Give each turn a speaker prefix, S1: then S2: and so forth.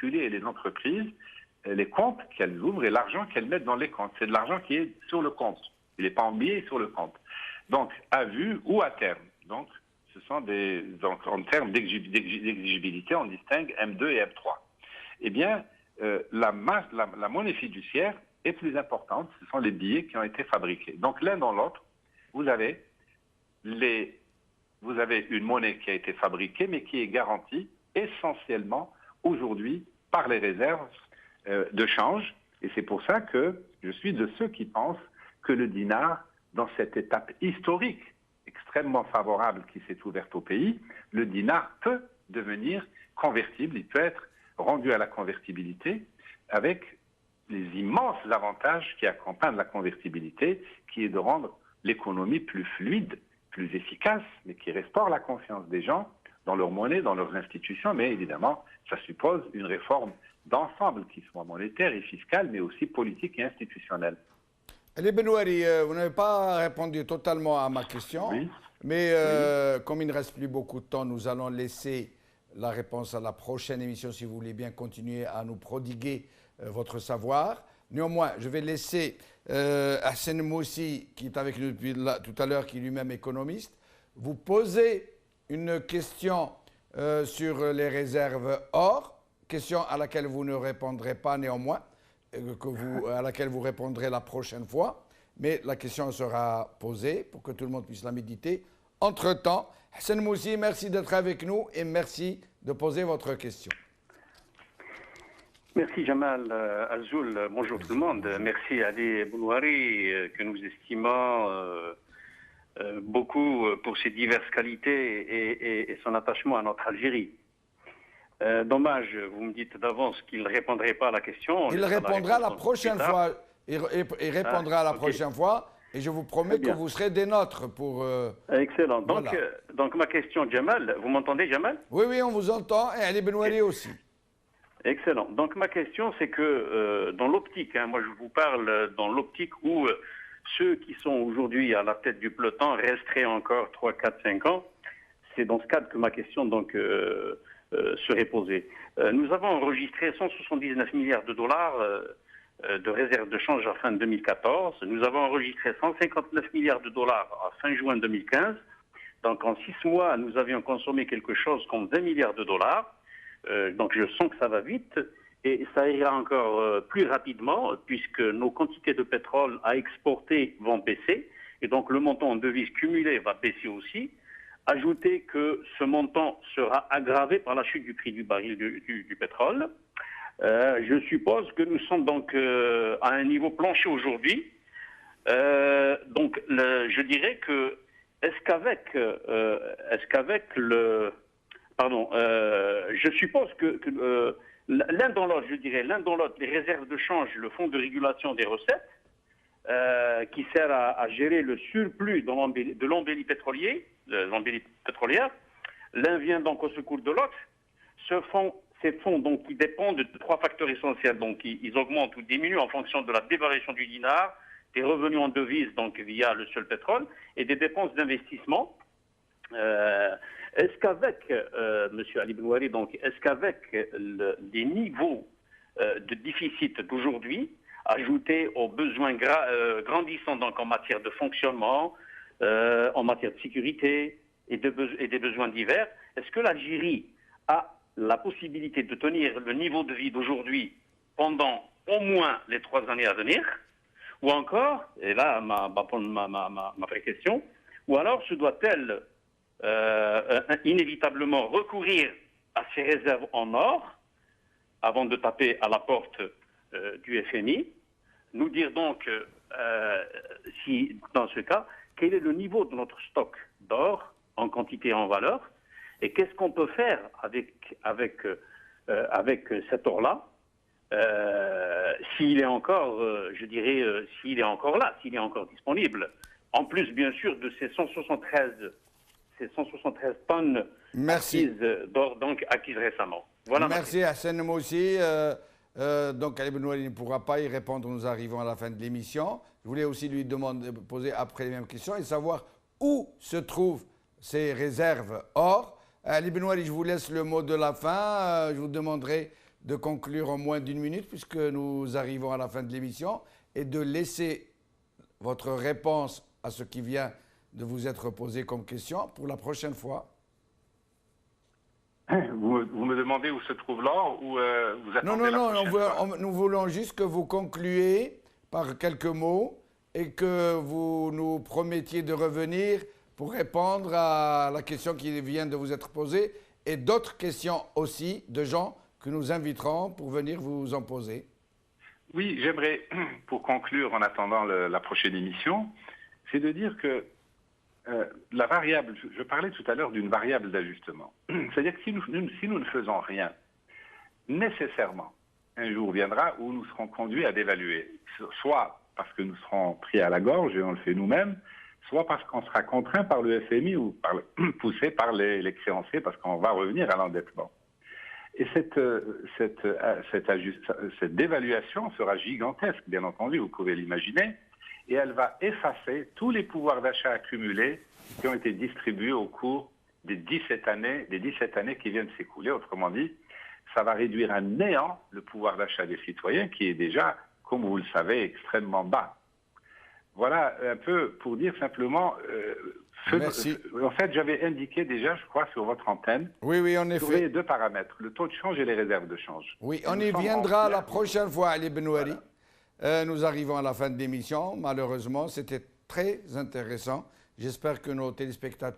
S1: particuliers et les entreprises, les comptes qu'elles ouvrent et l'argent qu'elles mettent dans les comptes. C'est de l'argent qui est sur le compte. Il n'est pas en billets, il est sur le compte. Donc, à vue ou à terme. Donc, ce sont donc, en termes d'exigibilité, on distingue M2 et M3. Eh bien, la monnaie fiduciaire est plus importante. Ce sont les billets qui ont été fabriqués. Donc, l'un dans l'autre, vous avez une monnaie qui a été fabriquée, mais qui est garantie essentiellement aujourd'hui par les réserves de change. Et c'est pour ça que je suis de ceux qui pensent que le dinar, dans cette étape historique extrêmement favorable qui s'est ouverte au pays, le dinar peut devenir convertible, il peut être rendu à la convertibilité avec les immenses avantages qui accompagnent la convertibilité, qui est de rendre l'économie plus fluide, plus efficace, mais qui restaure la confiance des gens dans leur monnaie, dans leurs institutions. Mais évidemment, ça suppose une réforme d'ensemble qui soit monétaire et fiscale, mais aussi politique et institutionnelle.
S2: Ali Benouari, vous n'avez pas répondu totalement à ma question,
S1: Oui.
S2: mais comme il ne reste plus beaucoup de temps, nous allons laisser la réponse à la prochaine émission si vous voulez bien continuer à nous prodiguer votre savoir. Néanmoins, je vais laisser Hassan Moussi, qui est avec nous depuis tout à l'heure, qui est lui-même économiste, vous poser une question sur les réserves or, question à laquelle vous ne répondrez pas néanmoins, à laquelle vous répondrez la prochaine fois, mais la question sera posée pour que tout le monde puisse la méditer. Entre-temps, Hassan Moussi, merci d'être avec nous et merci de poser votre question.
S3: Merci Jamal Azoul, bonjour tout le monde. Merci Ali Benouari, que nous estimons beaucoup pour ses diverses qualités et son attachement à notre Algérie. Dommage, vous me dites d'avance qu'il ne répondrait pas à la question.
S2: Il répondra la prochaine fois. Il répondra la prochaine fois et je vous promets que vous serez des nôtres pour...
S3: Excellent. Donc,
S2: voilà.
S3: donc ma question, Jamal, vous m'entendez Jamal?
S2: Oui, oui, on vous entend et Ali Benouari aussi.
S3: Excellent. Donc ma question, c'est que dans l'optique, moi je vous parle dans l'optique où ceux qui sont aujourd'hui à la tête du peloton resteraient encore 3, 4, 5 ans. C'est dans ce cadre que ma question donc serait posée. Nous avons enregistré 179 milliards de dollars de réserves de change à fin 2014. Nous avons enregistré 159 milliards de dollars à fin juin 2015. Donc en 6 mois, nous avions consommé quelque chose comme 20 milliards de dollars. Donc je sens que ça va vite et ça ira encore plus rapidement puisque nos quantités de pétrole à exporter vont baisser et donc le montant en devises cumulées va baisser aussi. Ajoutez que ce montant sera aggravé par la chute du prix du baril du pétrole. Je suppose que nous sommes donc à un niveau plancher aujourd'hui. Donc je dirais que est-ce qu'avec le... Pardon, je suppose que l'un dans l'autre, je dirais, l'un dans l'autre, les réserves de change, le fonds de régulation des recettes, qui sert à gérer le surplus de l'embellie pétrolière, l'un vient donc au secours de l'autre. Ces fonds donc, qui dépendent de 3 facteurs essentiels, donc ils augmentent ou diminuent en fonction de la dévariation du dinar, des revenus en devises, donc via le seul pétrole, et des dépenses d'investissement. Est-ce qu'avec, Monsieur Ali Benouari, donc, est-ce qu'avec les niveaux de déficit d'aujourd'hui, ajoutés aux besoins grandissants donc, en matière de fonctionnement, en matière de sécurité et des besoins divers, est-ce que l'Algérie a la possibilité de tenir le niveau de vie d'aujourd'hui pendant au moins les 3 années à venir? Ou encore, et là ma vraie question, ou alors se doit-elle inévitablement recourir à ces réserves en or avant de taper à la porte du FMI, nous dire donc si dans ce cas quel est le niveau de notre stock d'or en quantité et en valeur et qu'est-ce qu'on peut faire avec cet or-là s'il est encore je dirais s'il est encore là, s'il est encore disponible, en plus bien sûr de ces 173 tonnes d'or donc acquises récemment. Voilà.
S2: Merci Hassan Moussi. Donc Ali Benouari ne pourra pas y répondre, nous arrivons à la fin de l'émission. Je voulais aussi lui poser après les mêmes questions et savoir où se trouvent ces réserves or. Ali Benouari, je vous laisse le mot de la fin. Je vous demanderai de conclure en moins d'1 minute, puisque nous arrivons à la fin de l'émission, et de laisser votre réponse à ce qui vient de vous être posé comme question pour la prochaine fois.
S1: Vous me demandez où se trouve l'or ou vous attendez
S2: Non,
S1: la prochaine fois?
S2: nous voulons juste que vous concluiez par quelques mots et que vous nous promettiez de revenir pour répondre à la question qui vient de vous être posée et d'autres questions aussi de gens que nous inviterons pour venir vous en poser.
S1: Oui, j'aimerais, pour conclure en attendant la prochaine émission, c'est de dire que la variable, je parlais tout à l'heure d'une variable d'ajustement. C'est-à-dire que si nous ne faisons rien, nécessairement, un jour viendra où nous serons conduits à dévaluer, soit parce que nous serons pris à la gorge et on le fait nous-mêmes, soit parce qu'on sera contraint par le FMI ou poussé par les créanciers parce qu'on va revenir à l'endettement. Et cette dévaluation sera gigantesque, bien entendu, vous pouvez l'imaginer, et elle va effacer tous les pouvoirs d'achat accumulés qui ont été distribués au cours des 17 années qui viennent de s'écouler. Autrement dit, ça va réduire à néant le pouvoir d'achat des citoyens qui est déjà, comme vous le savez, extrêmement bas. Voilà un peu pour dire simplement...
S2: Merci.
S1: En fait, j'avais indiqué déjà, je crois, sur votre antenne,
S2: Oui, en
S1: sur
S2: effet.
S1: les deux paramètres, le taux de change et les réserves de change.
S2: Oui, on y viendra la prochaine fois, Ali Benouari. Nous arrivons à la fin de l'émission. Malheureusement, c'était très intéressant. J'espère que nos téléspectateurs